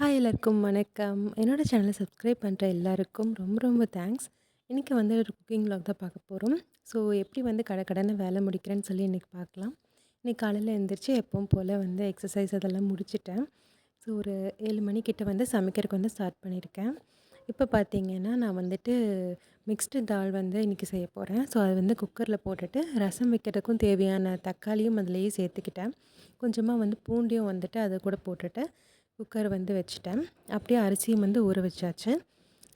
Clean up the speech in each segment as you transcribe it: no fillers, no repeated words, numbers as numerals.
Hi எல்லாருக்கும் வணக்கம். என்னோட சேனலை சப்ஸ்கிரைப் பண்ணுற எல்லாருக்கும் ரொம்ப ரொம்ப தேங்க்ஸ். இன்றைக்கி வந்து ஒரு குக்கிங் vlog தான் பார்க்க போகிறோம். ஸோ எப்படி வந்து கடகடன்னு வேலை முடிக்கிறேன்னு சொல்லி இன்றைக்கி பார்க்கலாம். இன்றைக்கி காலையில் எழுந்திரிச்சு எப்பவும் போல் வந்து எக்ஸசைஸ் அதெல்லாம் முடிச்சுட்டேன். ஸோ ஒரு 7 மணிக்கிட்ட வந்து சமைக்கிறதுக்கு வந்து ஸ்டார்ட் பண்ணியிருக்கேன். இப்போ பார்த்தீங்கன்னா நான் வந்துட்டு மிக்ஸ்டு தால் வந்து இன்றைக்கி செய்ய போகிறேன். ஸோ அது வந்து குக்கரில் போட்டுட்டு ரசம் வைக்கிறதுக்கும் தேவையான தக்காளியும் அதிலேயே சேர்த்துக்கிட்டேன். கொஞ்சமாக வந்து பூண்டையும் வந்துட்டு அதை கூட போட்டுட்டு குக்கர் வந்து வச்சுட்டேன். அப்படியே அரிசியும் வந்து ஊற வச்சாச்சு.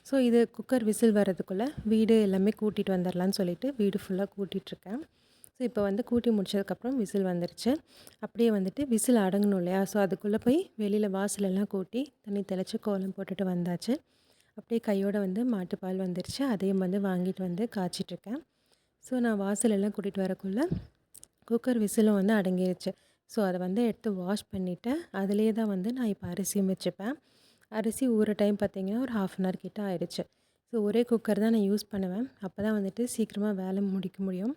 ஸோ இது குக்கர் விசில் வர்றதுக்குள்ளே வீடு எல்லாமே கூட்டிகிட்டு வந்துடலான்னு சொல்லிட்டு வீடு ஃபுல்லாக கூட்டிகிட்ருக்கேன். ஸோ இப்போ வந்து கூட்டி முடிச்சதுக்கப்புறம் விசில் வந்துருச்சு. அப்படியே வந்துட்டு விசில் அடங்கணும் இல்லையா? ஸோ அதுக்குள்ளே போய் வெளியில் வாசலெல்லாம் கூட்டி தண்ணி தெளித்து கோலம் போட்டுட்டு வந்தாச்சு. அப்படியே கையோடு வந்து மாட்டுப்பால் வந்துருச்சு. அதையும் வந்து வாங்கிட்டு வந்து காய்ச்சிட்ருக்கேன். ஸோ நான் வாசலெல்லாம் கூட்டிகிட்டு வரக்குள்ளே குக்கர் விசிலும் வந்து அடங்கிருச்சு. ஸோ அதை வந்து எடுத்து வாஷ் பண்ணிவிட்டு அதிலே தான் வந்து நான் இப்போ அரிசியும் வச்சுப்பேன். அரிசி ஊற டைம் பார்த்திங்கன்னா ஒரு 1/2 அன் ஹவர் கிட்ட ஆயிடுச்சு. ஸோ ஒரே குக்கர் தான் நான் யூஸ் பண்ணுவேன். அப்போ தான் வந்துட்டு சீக்கிரமாக வேலை முடிக்க முடியும்.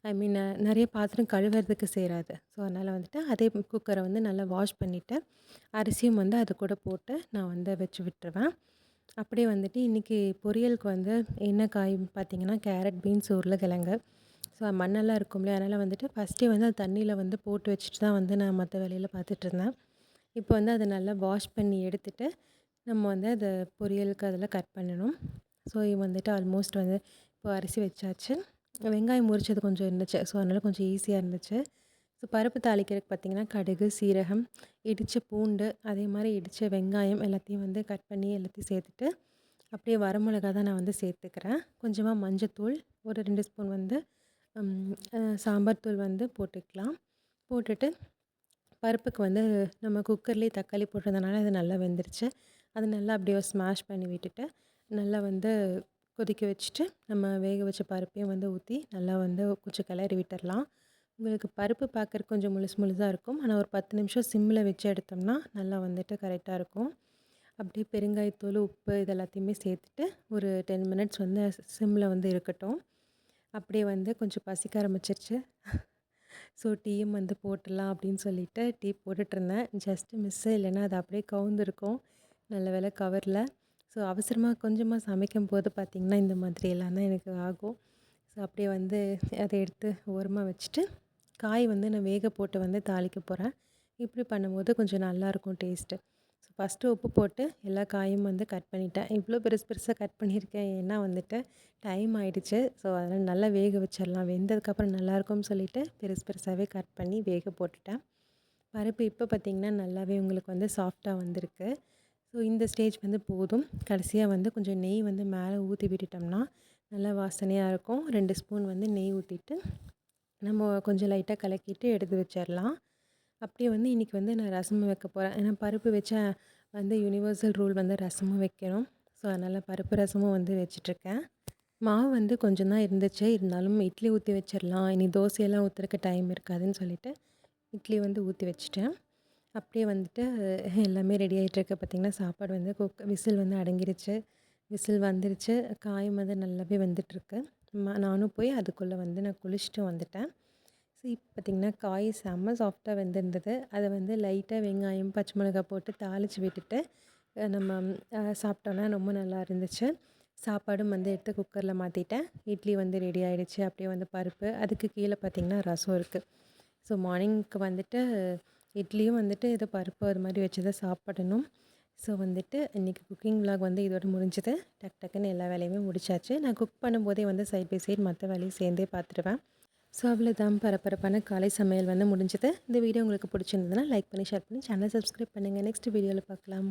ஐ மீன் நிறைய பாத்திரம் கழுவுறதுக்கு சேராது. ஸோ அதனால் வந்துட்டு அதே குக்கரை வந்து நல்லா வாஷ் பண்ணிவிட்டு அரிசியும் வந்து அது கூட போட்டு நான் வந்து வச்சு விட்டுருவேன். அப்படியே வந்துட்டு இன்றைக்கி பொரியலுக்கு வந்து என்ன காய் பார்த்திங்கன்னா கேரட், பீன்ஸ், உருளைக்கிழங்கு. ஸோ மண்ணெல்லாம் இருக்கும் இல்லையா? அதனால் வந்துட்டு ஃபஸ்ட்டே வந்து அது தண்ணியில் வந்து போட்டு வச்சுட்டு தான் வந்து நான் மற்ற வேலையில் பார்த்துட்ருந்தேன். இப்போ வந்து அதை நல்லா வாஷ் பண்ணி எடுத்துட்டு நம்ம வந்து அதை பொரியலுக்கு அதில் கட் பண்ணணும். ஸோ இது வந்துட்டு ஆல்மோஸ்ட் வந்து இப்போ அரிசி வச்சாச்சு. வெங்காயம் உரிச்சது கொஞ்சம் இருந்துச்சு. ஸோ அதனால் கொஞ்சம் ஈஸியாக இருந்துச்சு. ஸோ பருப்பு தாளிக்கிறதுக்கு பார்த்திங்கன்னா கடுகு, சீரகம், இடித்த பூண்டு, அதே மாதிரி இடித்த வெங்காயம் எல்லாத்தையும் வந்து கட் பண்ணி எல்லாத்தையும் சேர்த்துட்டு அப்படியே வரமிளகா தான் நான் வந்து சேர்த்துக்கிறேன். கொஞ்சமாக மஞ்சத்தூள், ஒரு 2 ஸ்பூன் வந்து சாம்பார் தூள் வந்து போட்டுக்கலாம். போட்டுட்டு பருப்புக்கு வந்து நம்ம குக்கர்லேயே தக்காளி போட்டதுனால அது நல்லா வெந்துருச்சு. அது நல்லா அப்படியே ஸ்மாஷ் பண்ணி விட்டுட்டு நல்லா வந்து கொதிக்க வச்சுட்டு நம்ம வேக வச்ச பருப்பையும் வந்து ஊற்றி நல்லா வந்து கொஞ்சம் கிளறி விட்டுடலாம். உங்களுக்கு பருப்பு பார்க்குறக்கு கொஞ்சம் முழுசு முழுசாக இருக்கும். ஆனால் ஒரு 10 நிமிஷம் சிம்மில் வச்சு எடுத்தோம்னா நல்லா வந்துட்டு கரெக்டாக இருக்கும். அப்படியே பெருங்காயத்தூள், உப்பு இது எல்லாத்தையுமே சேர்த்துட்டு ஒரு 10 மினிட்ஸ் வந்து சிம்மில் வந்து இருக்கட்டும். அப்படியே வந்து கொஞ்சம் பசிக்க ஆரம்பிச்சிருச்சு. ஸோ டீயும் வந்து போட்டுடலாம் அப்படின்னு சொல்லிட்டு டீ போட்டுட்ருந்தேன். ஜஸ்ட்டு மிஸ்ஸு, இல்லைன்னா அது அப்படியே கவுந்திருக்கும். நல்ல வேளை கவரில். ஸோ அவசரமாக கொஞ்சமாக சமைக்கும்போது பார்த்திங்கன்னா இந்த மாதிரி எல்லாம் தான் எனக்கு ஆகும். ஸோ அப்படியே வந்து அதை எடுத்து ஓரமாக வச்சுட்டு காய் வந்து நான் வேக போட்டு வந்து தாளிக்க போகிறேன். இப்படி பண்ணும்போது கொஞ்சம் நல்லாயிருக்கும் டேஸ்ட்டு. ஸோ ஃபஸ்ட்டு உப்பு போட்டு எல்லா காயும் வந்து கட் பண்ணிட்டேன். இவ்வளோ பெருசு பெருசாக கட் பண்ணியிருக்கேன். ஏன்னா வந்துட்டு டைம் ஆகிடுச்சு. ஸோ அதனால் நல்லா வேக வச்சிடலாம். வெந்ததுக்கப்புறம் நல்லாயிருக்கும்னு சொல்லிவிட்டு பெருசு பெருசாகவே கட் பண்ணி வேக போட்டுட்டேன். பருப்பு இப்போ பார்த்திங்கன்னா நல்லாவே உங்களுக்கு வந்து சாஃப்டாக வந்திருக்கு. ஸோ இந்த ஸ்டேஜ் வந்து போதும். கடைசியாக வந்து கொஞ்சம் நெய் வந்து மேலே ஊற்றி விட்டுட்டோம்னா நல்லா வாசனையாக இருக்கும். 2 ஸ்பூன் வந்து நெய் ஊற்றிட்டு நம்ம கொஞ்சம் லைட்டாக கலக்கிட்டு எடுத்து வச்சிடலாம். அப்படியே வந்து இன்றைக்கி வந்து நான் ரசமும் வைக்க போகிறேன். ஏன்னா பருப்பு வச்சா வந்து யுனிவர்சல் ரூல் வந்து ரசமும் வைக்கணும். ஸோ அதனால் பருப்பு ரசமும் வந்து வச்சிட்ருக்கேன். மாவு வந்து கொஞ்சம் தான் இருந்துச்சு. இருந்தாலும் இட்லி ஊற்றி வச்சிடலாம். இனி தோசையெல்லாம் ஊற்றுறக்கு டைம் இருக்காதுன்னு சொல்லிவிட்டு இட்லி வந்து ஊற்றி வச்சுட்டேன். அப்படியே வந்துட்டு எல்லாமே ரெடி ஆகிட்டுருக்கு. பார்த்திங்கன்னா சாப்பாடு வந்து விசில் வந்து அடங்கிருச்சு. விசில் வந்துருச்சு. காயும் வந்து நல்லாவே வெந்துட்டுருக்கு. நானும் போய் அதுக்குள்ளே வந்து நான் குளிச்சுட்டு வந்துட்டேன். ஸோ இப்போ பார்த்திங்கன்னா காய் செம்ம சாஃப்டாக வெந்திருந்தது. அதை வந்து லைட்டாக வெங்காயம், பச்சை மிளகாய் போட்டு தாளித்து விட்டுட்டு நம்ம சாப்பிட்டோன்னா ரொம்ப நல்லா இருந்துச்சு. சாப்பாடும் வந்து எடுத்து குக்கரில் மாற்றிட்டேன். இட்லி வந்து ரெடி ஆகிடுச்சு. அப்படியே வந்து பருப்பு, அதுக்கு கீழே பார்த்திங்கன்னா ரசம் இருக்குது. ஸோ மார்னிங்க்கு வந்துட்டு இட்லியும் வந்துட்டு ஏதோ பருப்பு அது மாதிரி வச்சு தான் சாப்பிடணும். ஸோ வந்துட்டு இன்றைக்கி குக்கிங் vlog வந்து இதோட முடிஞ்சுது. டக் டக்குன்னு எல்லா வேலையுமே முடிச்சாச்சு. நான் குக் பண்ணும்போதே வந்து சைட் பை சைட் மற்ற வேலையும் சேர்ந்தே பார்த்துருவேன். ஸோ அவ்வளோதான், பரபரப்பான காலை சமையல் வந்து முடிஞ்சுது. இந்த வீடியோ உங்களுக்கு பிடிச்சிருந்ததுன்னா லைக் பண்ணி, ஷேர் பண்ணி, சேனலை சப்ஸ்கிரைப் பண்ணுங்கள். நெக்ஸ்ட் வீடியோவில் பார்க்கலாம்.